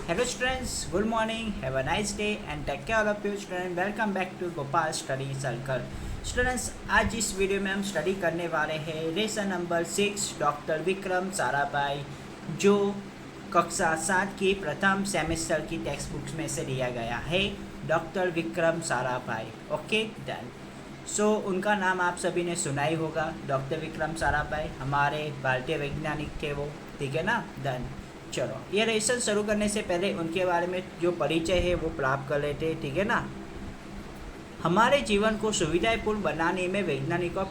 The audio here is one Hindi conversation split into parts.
Hello students, good morning, have a nice day and take care all of you students. Welcome back to Gopal Study Circle. Students आज इस वीडियो में हम स्टडी करने वाले हैं lesson number 6 doctor Vikram Sarabhai जो कक्षा 7 की प्रथम सेमेस्टर की टेक्स्ट बुक्स में से लिया गया है। Doctor Vikram Sarabhai, okay done. So उनका नाम आप सभी ने सुना ही होगा, डॉक्टर विक्रम साराभाई हमारे भारतीय वैज्ञानिक थे वो, ठीक है ना, डन। चलो ये लेसन शुरू करने से पहले उनके बारे में जो परिचय है वो प्राप्त कर लेते हैं, ठीक है ना। हमारे जीवन को सुविधापूर्ण बनाने में वैज्ञानिकों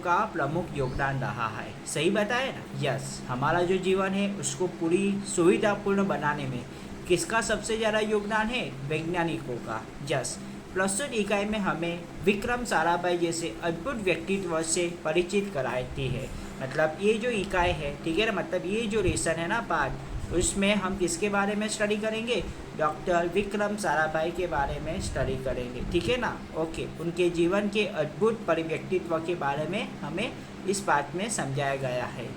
का प्रमुख योगदान रहा है। सही बताया ना, यस। हमारा जो जीवन है उसको पूरी सुविधापूर्ण बनाने में किसका सबसे ज़्यादा योगदान है? वैज्ञानिकों का, यस। प्रस्तुत इकाई में हमें विक्रम साराभाई जैसे अद्भुत व्यक्तित्व से परिचित कराती है। मतलब ये जो इकाई है, ठीक है ना, मतलब ये जो लेसन है ना पार्ट, उसमें हम किसके बारे में स्टडी करेंगे? डॉक्टर विक्रम साराभाई के बारे में स्टडी करेंगे, ठीक है ना, ओके। उनके जीवन के अद्भुत परिव्यक्तित्व के बारे में हमें इस पाठ में समझाया गया है,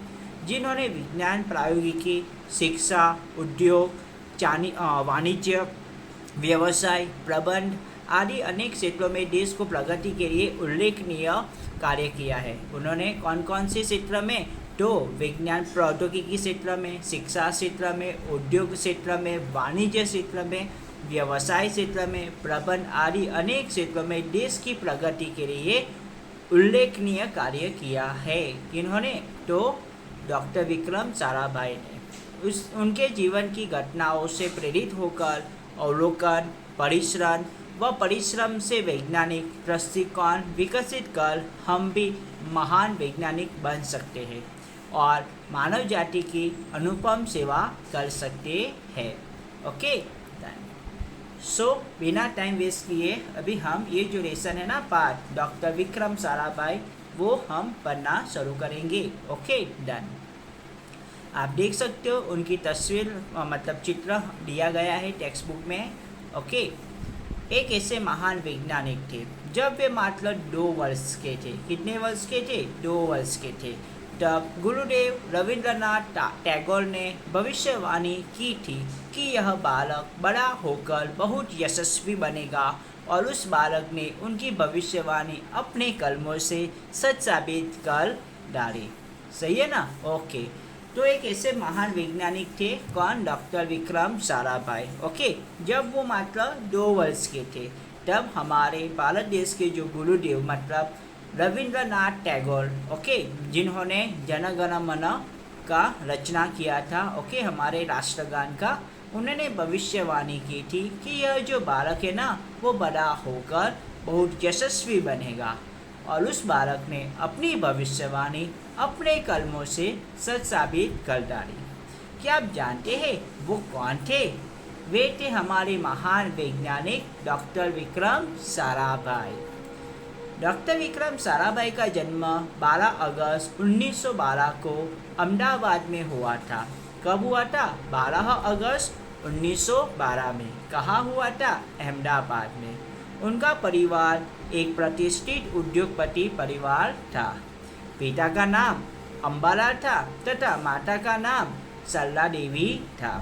जिन्होंने विज्ञान, प्रौद्योगिकी, शिक्षा, उद्योग, वाणिज्य, व्यवसाय, प्रबंध आदि अनेक क्षेत्रों में देश को प्रगति के लिए उल्लेखनीय कार्य किया है। उन्होंने कौन कौन से क्षेत्र में? तो विज्ञान प्रौद्योगिकी क्षेत्र में, शिक्षा क्षेत्र में, उद्योग क्षेत्र में, वाणिज्य क्षेत्र में, व्यवसाय क्षेत्र में, प्रबंध आदि अनेक क्षेत्रों में देश की प्रगति के लिए उल्लेखनीय कार्य किया है। इन्होंने तो डॉक्टर विक्रम साराभाई ने उनके जीवन की घटनाओं से प्रेरित होकर अवलोकन, परिश्रम से वैज्ञानिक दृष्टिकोण विकसित कर हम भी महान वैज्ञानिक बन सकते हैं और मानव जाति की अनुपम सेवा कर सकते हैं। ओके, सो बिना टाइम वेस्ट किए अभी हम ये जो लेसन है ना पार्ट डॉक्टर विक्रम साराभाई वो हम पढ़ना शुरू करेंगे। Okay done. आप देख सकते हो उनकी तस्वीर मतलब चित्र दिया गया है टेक्स्ट बुक में। ओके, एक ऐसे महान वैज्ञानिक थे जब वे मात्र 2 वर्ष के थे। कितने वर्ष के थे? 2 वर्ष के थे। तब गुरुदेव रविंद्रनाथ टैगोर ने भविष्यवाणी की थी कि यह बालक बड़ा होकर बहुत यशस्वी बनेगा और उस बालक ने उनकी भविष्यवाणी अपने कलमों से सच साबित कर डाली। सही है ना, ओके। तो एक ऐसे महान वैज्ञानिक थे, कौन? डॉक्टर विक्रम साराभाई। ओके, जब वो मात्र 2 वर्ष के थे तब हमारे भारत देश के जो गुरुदेव मतलब रविंद्रनाथ टैगोर, ओके, जिन्होंने जन गण मन का रचना किया था, ओके, हमारे राष्ट्रगान का, उन्होंने भविष्यवाणी की थी कि यह जो बालक है ना वो बड़ा होकर बहुत यशस्वी बनेगा और उस बालक ने अपनी भविष्यवाणी अपने कलमों से सच साबित कर डाली। क्या आप जानते हैं वो कौन थे? वे थे हमारे महान वैज्ञानिक डॉक्टर विक्रम साराभाई। डॉक्टर विक्रम साराभाई का जन्म 12 अगस्त 1912 को अहमदाबाद में हुआ था। कब हुआ था? 12 अगस्त 1912 में। कहाँ हुआ था? अहमदाबाद में। उनका परिवार एक प्रतिष्ठित उद्योगपति परिवार था। पिता का नाम अंबालाल था तथा माता का नाम सरला देवी था।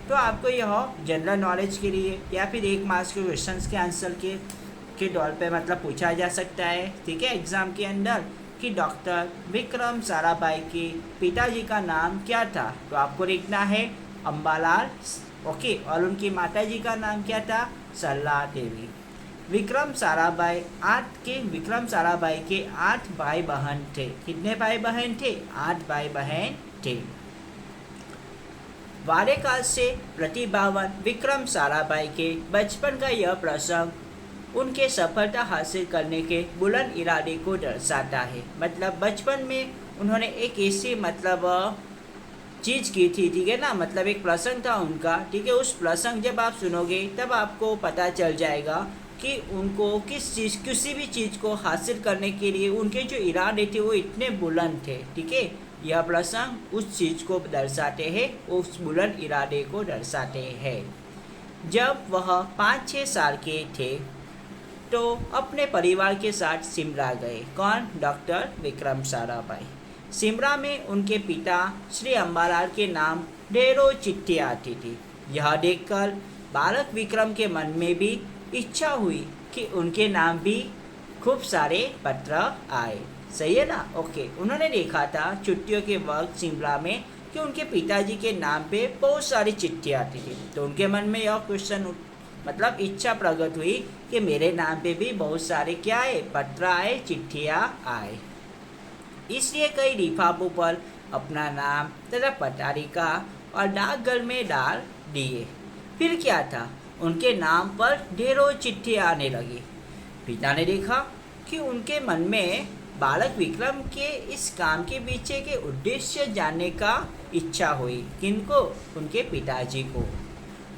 तो आपको यह जनरल नॉलेज के लिए या फिर 1 मार्क्स के क्वेश्चंस के आंसर के तौर पे मतलब पूछा जा सकता है, ठीक है, एग्जाम के अंदर, कि डॉक्टर विक्रम साराभाई के पिताजी का नाम क्या था? तो आपको लिखना है अंबालाल, ओके, और उनकी माताजी का नाम क्या था? सरला देवी। विक्रम साराभाई के 8 भाई बहन थे। कितने भाई बहन थे? 8 भाई बहन थे। बाल्यकाल से प्रतिभावान विक्रम साराभाई के बचपन का यह प्रसंग उनके सफलता हासिल करने के बुलंद इरादे को दर्शाता है। मतलब बचपन में उन्होंने एक ऐसी मतलब चीज़ की थी, ठीक है ना, मतलब एक प्रसंग था उनका, ठीक है। उस प्रसंग जब आप सुनोगे तब आपको पता चल जाएगा कि उनको किसी भी चीज़ को हासिल करने के लिए उनके जो इरादे थे वो इतने बुलंद थे, ठीक है। यह प्रसंग उस चीज़ को दर्शाते हैं, उस बुलंद इरादे को दर्शाते हैं। जब वह 5-6 साल के थे तो अपने परिवार के साथ शिमला गए। कौन? डॉक्टर विक्रम साराभाई। शिमला में उनके पिता श्री अंबालाल के नाम ढेरों चिट्ठी आती थी। यह देखकर बालक विक्रम के मन में भी इच्छा हुई कि उनके नाम भी खूब सारे पत्र आए। सही है ना? ओके। उन्होंने देखा था छुट्टियों के वक्त शिमला में कि उनके पिताजी के नाम पे बहुत सारी चिट्ठियाँ आती थी। तो उनके मन में यह क्वेश्चन मतलब इच्छा प्रकट हुई कि मेरे नाम पे भी बहुत सारे क्या आए, पत्र आए, चिट्ठियाँ आए। इसलिए कई लिफाफों पर अपना नाम तथा पटारिका और डाकघर में डाल दिए। फिर क्या था, उनके नाम पर ढेरों चिट्ठियाँ आने लगी। पिता ने देखा कि उनके मन में बालक विक्रम के इस काम के पीछे के उद्देश्य जानने का इच्छा हुई। किनको? उनके पिताजी को।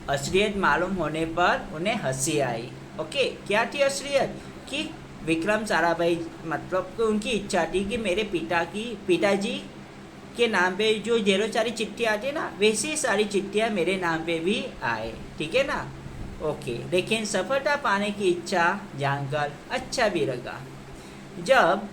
असलियत मालूम होने पर उन्हें हंसी आई। ओके, क्या थी असलियत? कि विक्रम साराभाई मतलब कि उनकी इच्छा थी कि मेरे पिताजी के नाम पे जो ढेरों सारी चिट्ठियाँ आती है ना, वैसी सारी चिट्ठियाँ मेरे नाम पे भी आए। ठीक है ना? ओके। लेकिन सफलता पाने की इच्छा जानकर अच्छा भी लगा। जब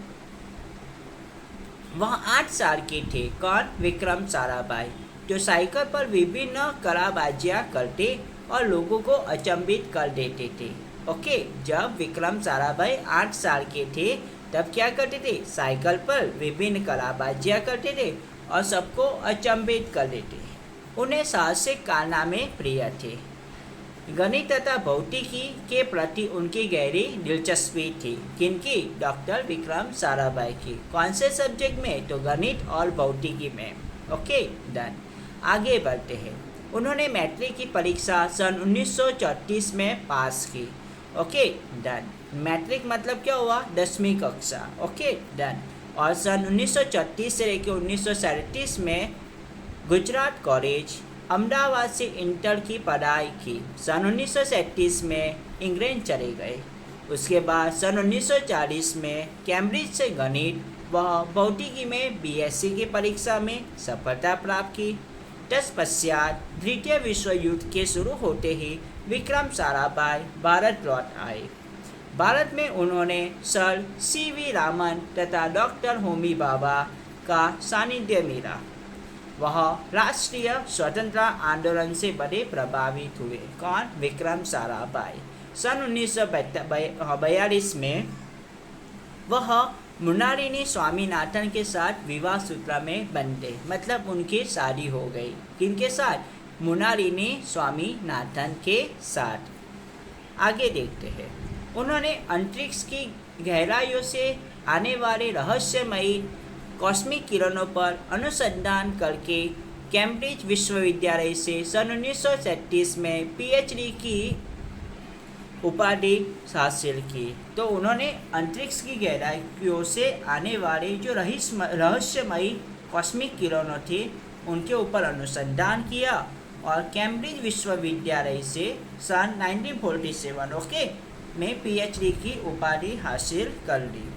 वह 8 साल के थे, कौन? विक्रम साराभाई, जो साइकिल पर विभिन्न कलाबाजियाँ करते और लोगों को अचंभित कर देते थे। ओके। जब विक्रम साराभाई 8 साल के थे तब क्या करते थे? साइकिल पर विभिन्न कलाबाजियाँ करते थे और सबको अचंभित कर देते। उन्हें साहसिक कारनामे प्रिय थे। गणित तथा भौतिकी के प्रति उनकी गहरी दिलचस्पी थी। किनकी? डॉक्टर विक्रम साराभाई की। कौन से सब्जेक्ट में? तो गणित और भौतिकी में। Okay, done. आगे बढ़ते हैं। उन्होंने मैट्रिक की परीक्षा सन 1934 में पास की। Okay, done. मैट्रिक मतलब क्या हुआ? 10वीं कक्षा। Okay, done. और सन 1934 से लेकर 1937 में गुजरात कॉलेज अहमदाबाद से इंटर की पढ़ाई की। सन 1937 में इंग्लैंड चले गए। उसके बाद सन 1940 में कैम्ब्रिज से गणित व भौतिकी में बीएससी की परीक्षा में सफलता प्राप्त की। तत्पश्चात द्वितीय विश्व युद्ध के शुरू होते ही विक्रम साराभाई भारत लौट आए। भारत में उन्होंने सर सीवी रामन तथा डॉक्टर होमी भाभा का सानिध्य मिला। वह राष्ट्रीय स्वतंत्रता आंदोलन से बड़े प्रभावित हुए। कौन? विक्रम साराभाई। सन 1942 में वह मृणालिनी स्वामीनाथन के साथ विवाह सूत्र में बंधे, मतलब उनकी शादी हो गई। किनके साथ? मृणालिनी स्वामीनाथन के साथ। आगे देखते हैं। उन्होंने अंतरिक्ष की गहराइयों से आने वाले रहस्यमयी कॉस्मिक किरणों पर अनुसंधान करके कैम्ब्रिज विश्वविद्यालय से सन 1937 में पीएचडी की उपाधि हासिल की। तो उन्होंने अंतरिक्ष की गहराइयों से आने वाले जो रहस्यमयी कॉस्मिक किरणों थे उनके ऊपर अनुसंधान किया और कैम्ब्रिज विश्वविद्यालय से सन 1947 ओके में पीएचडी की उपाधि हासिल कर ली।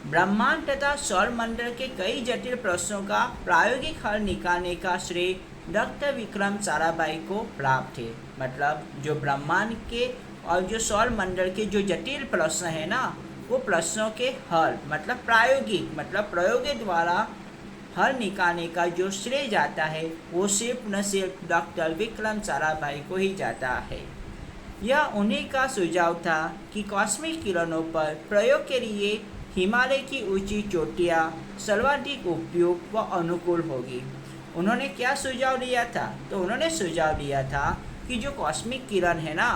ब्रह्मांड तथा सौरमंडल के कई जटिल प्रश्नों का प्रायोगिक हल निकालने का श्रेय डॉक्टर विक्रम साराभाई को प्राप्त थे। मतलब जो ब्रह्मांड के और जो सौरमंडल के जो जटिल प्रश्न है ना, वो प्रश्नों के हल मतलब प्रायोगिक मतलब प्रयोग के द्वारा हल निकालने का जो श्रेय जाता है वो सिर्फ न सिर्फ डॉक्टर विक्रम साराभाई को ही जाता है। यह उन्हीं का सुझाव था कि कॉस्मिक किरणों पर प्रयोग के लिए हिमालय की ऊंची चोटियाँ सर्वाधिक उपयुक्त व अनुकूल होगी। उन्होंने क्या सुझाव दिया था? तो उन्होंने सुझाव दिया था कि जो कॉस्मिक किरण है ना,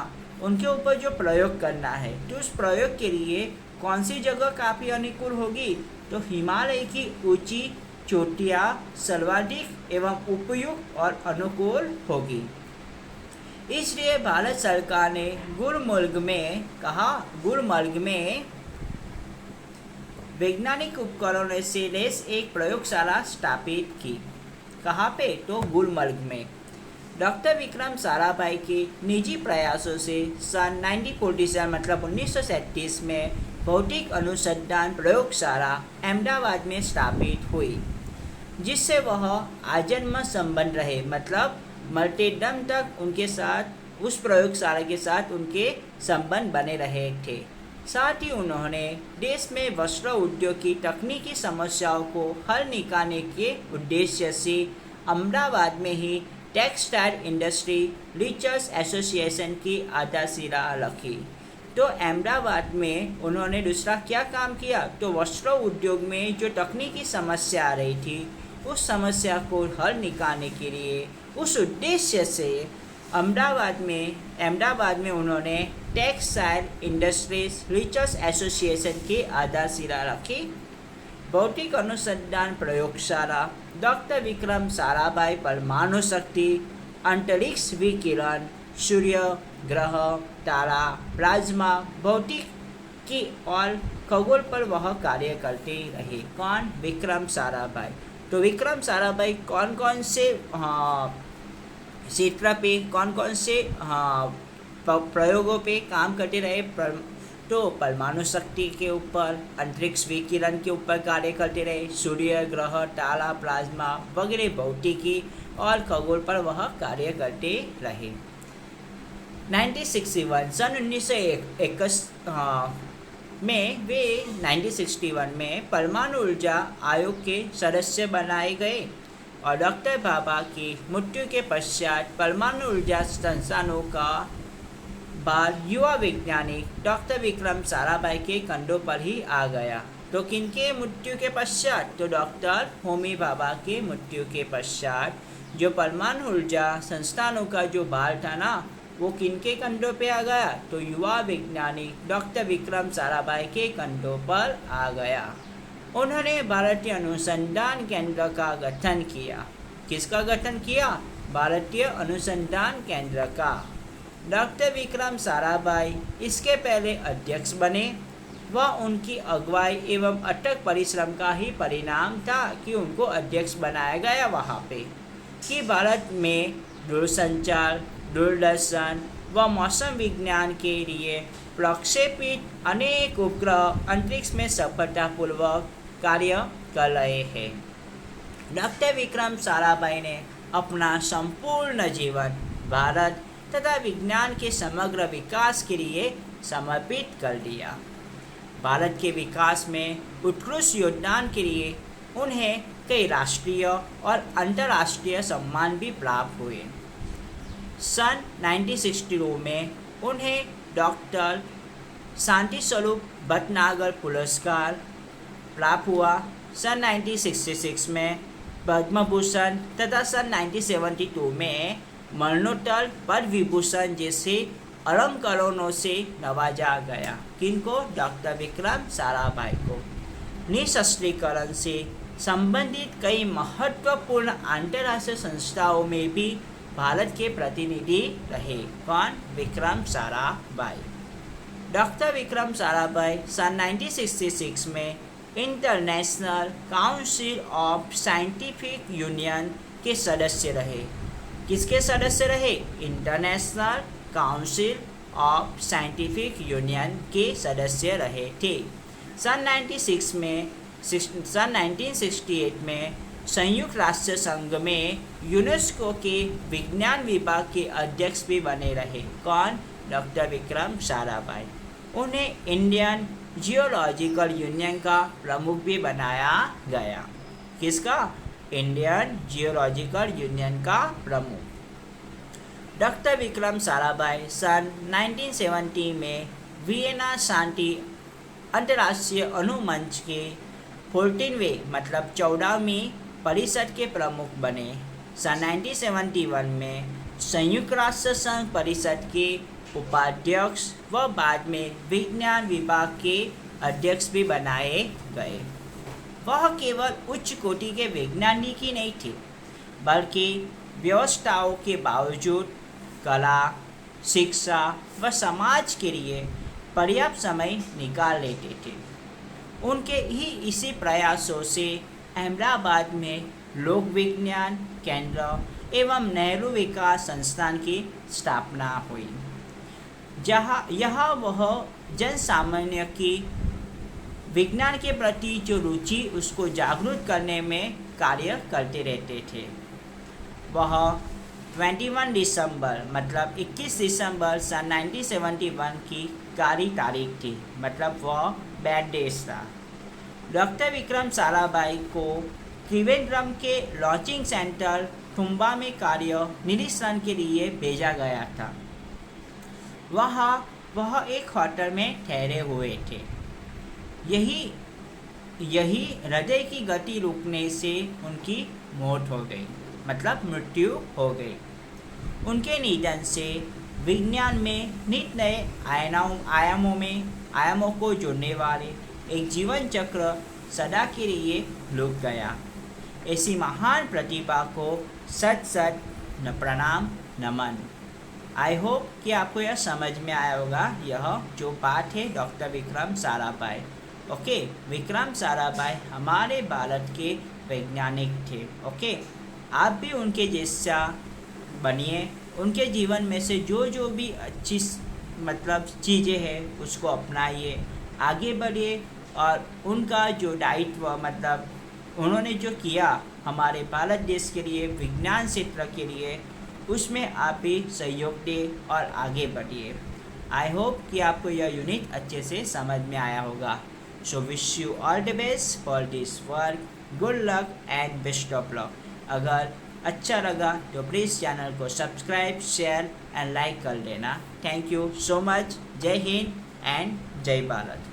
उनके ऊपर जो प्रयोग करना है तो उस प्रयोग के लिए कौन सी जगह काफ़ी अनुकूल होगी? तो हिमालय की ऊंची चोटियाँ सर्वाधिक एवं उपयुक्त और अनुकूल होगी। इसलिए भारत सरकार ने गुलमर्ग में वैज्ञानिक उपकरणों से लैस एक प्रयोगशाला स्थापित की। कहाँ पे? तो गुलमर्ग में। डॉक्टर विक्रम साराभाई के निजी प्रयासों से सन 1947 मतलब 1937 में भौतिक अनुसंधान प्रयोगशाला अहमदाबाद में स्थापित हुई, जिससे वह आजन्म संबंध रहे। मतलब मरते दम तक उनके साथ उस प्रयोगशाला के साथ उनके संबंध बने रहे थे। साथ ही उन्होंने देश में वस्त्र उद्योग की तकनीकी समस्याओं को हल निकालने के उद्देश्य से अहमदाबाद में ही टेक्सटाइल इंडस्ट्री रीचर्स एसोसिएशन की आधारशिला रखी। तो अहमदाबाद में उन्होंने दूसरा क्या काम किया, तो वस्त्र उद्योग में जो तकनीकी समस्या आ रही थी उस समस्या को हल निकालने के लिए, उस उद्देश्य से अहमदाबाद में उन्होंने टेक्सटाइल इंडस्ट्रीज रिसर्च एसोसिएशन की आधारशिला रखी। भौतिक अनुसंधान प्रयोगशाला डॉक्टर विक्रम साराभाई परमाणु शक्ति, अंतरिक्ष विकिरण, सूर्य, ग्रह, तारा, प्लाज्मा, भौतिकी और खगोल पर वह कार्य करते रहे। कौन? विक्रम साराभाई। तो विक्रम साराभाई कौन कौन से क्षेत्र पे, कौन कौन से प्रयोगों पे काम करते रहे? तो परमाणु शक्ति के ऊपर, अंतरिक्ष विकिरण के ऊपर कार्य करते रहे, सूर्य, ग्रह, तारा, प्लाज्मा वगैरह भौतिकी और खगोल पर वह कार्य करते रहे। 1961 सन 1961 में वे 1961 में परमाणु ऊर्जा आयोग के सदस्य बनाए गए और डॉक्टर भाभा की मृत्यु के पश्चात परमाणु ऊर्जा संस्थानों का भार युवा वैज्ञानिक डॉक्टर विक्रम साराभाई के कंधों पर ही आ गया। तो किनके मृत्यु के पश्चात? तो डॉक्टर होमी भाभा के मृत्यु के पश्चात जो परमाणु ऊर्जा संस्थानों का जो भार था ना, वो किनके कंधों पे आ गया? तो युवा वैज्ञानिक डॉक्टर विक्रम साराभाई के कंधों पर आ गया। उन्होंने भारतीय अनुसंधान केंद्र का गठन किया। किसका गठन किया? भारतीय अनुसंधान केंद्र का। डॉक्टर विक्रम साराभाई इसके पहले अध्यक्ष बने। वह उनकी अगुवाई एवं अथक परिश्रम का ही परिणाम था कि उनको अध्यक्ष बनाया गया वहाँ पे, कि भारत में दूरसंचार, दूरदर्शन व मौसम विज्ञान के लिए प्रक्षेपित अनेक उपग्रह अंतरिक्ष में सफलतापूर्वक कार्य कर रहे हैं। डॉक्टर विक्रम साराभाई ने अपना संपूर्ण जीवन भारत तथा विज्ञान के समग्र विकास के लिए समर्पित कर दिया। भारत के विकास में उत्कृष्ट योगदान के लिए उन्हें कई राष्ट्रीय और अंतर्राष्ट्रीय सम्मान भी प्राप्त हुए। सन 1962 में उन्हें डॉक्टर शांति स्वरूप भटनागर पुरस्कार प्राप्त हुआ। सन 1966 में पद्म भूषण तथा सन 1972 में मरणोत्तर पद्म विभूषण जैसे अलंकरणों से नवाजा गया। किनको? डॉक्टर विक्रम साराभाई को। निशस्त्रीकरण से संबंधित कई महत्वपूर्ण अंतर्राष्ट्रीय संस्थाओं में भी भारत के प्रतिनिधि रहे। कौन? विक्रम साराभाई। डॉक्टर विक्रम साराभाई सन 1966 में international council of scientific union के सदस्य रहे। किसके सदस्य रहे? International council of scientific union के सदस्य रहे थे। सन 1968 में संयुक्त राष्ट्र संघ में यूनेस्को के विज्ञान विभाग के अध्यक्ष भी बने रहे। कौन? डॉक्टर विक्रम साराभाई। उन्हें इंडियन जियोलॉजिकल यूनियन का प्रमुख भी बनाया गया। किसका? इंडियन जियोलॉजिकल यूनियन का प्रमुख। डॉक्टर विक्रम साराभाई सन 1970 में वियना शांति अंतर्राष्ट्रीय अनुमंच के 14वें मतलब 14वीं परिषद के प्रमुख बने। सन 1971 में संयुक्त राष्ट्र संघ परिषद के उपाध्यक्ष व बाद में विज्ञान विभाग के अध्यक्ष भी बनाए गए। वह केवल उच्च कोटि के वैज्ञानिक ही नहीं थे, बल्कि व्यवस्थाओं के बावजूद कला, शिक्षा व समाज के लिए पर्याप्त समय निकाल लेते थे। उनके ही इसी प्रयासों से अहमदाबाद में लोक विज्ञान केंद्र एवं नेहरू विकास संस्थान की स्थापना हुई, यहाँ वह जन सामान्य की विज्ञान के प्रति जो रुचि उसको जागरूक करने में कार्य करते रहते थे। वह 21 दिसंबर मतलब 21 दिसंबर सन 1971 की कारी तारीख थी, मतलब वह बैड डेज था। डॉक्टर विक्रम साराभाई को त्रिवेंद्रम के लॉन्चिंग सेंटर तुम्बा में कार्य निरीक्षण के लिए भेजा गया था। वहाँ वह एक होटल में ठहरे हुए थे। यही हृदय की गति रुकने से उनकी मौत हो गई, मतलब मृत्यु हो गई। उनके निधन से विज्ञान में नित नए आयामों को जोड़ने वाले एक जीवन चक्र सदा के लिए रुक गया। ऐसी महान प्रतिभा को सच सच प्रणाम नमन। आई होप कि आपको यह समझ में आया होगा। यह जो बात है डॉक्टर विक्रम साराभाई। ओके, विक्रम साराभाई हमारे भारत के वैज्ञानिक थे। ओके, आप भी उनके जैसा बनिए। उनके जीवन में से जो भी अच्छी मतलब चीज़ें हैं उसको अपनाइए, आगे बढ़िए। और उनका जो दायित्व मतलब उन्होंने जो किया हमारे भारत देश के लिए, विज्ञान क्षेत्र के लिए, उसमें आप भी सहयोग दें और आगे बढ़िए। आई होप कि आपको यह यूनिट अच्छे से समझ में आया होगा। So wish you all the best for this work. Good luck and best of luck. अगर अच्छा लगा तो प्लीज़ चैनल को सब्सक्राइब, शेयर एंड लाइक कर देना। Thank you so much. जय हिंद एंड जय भारत।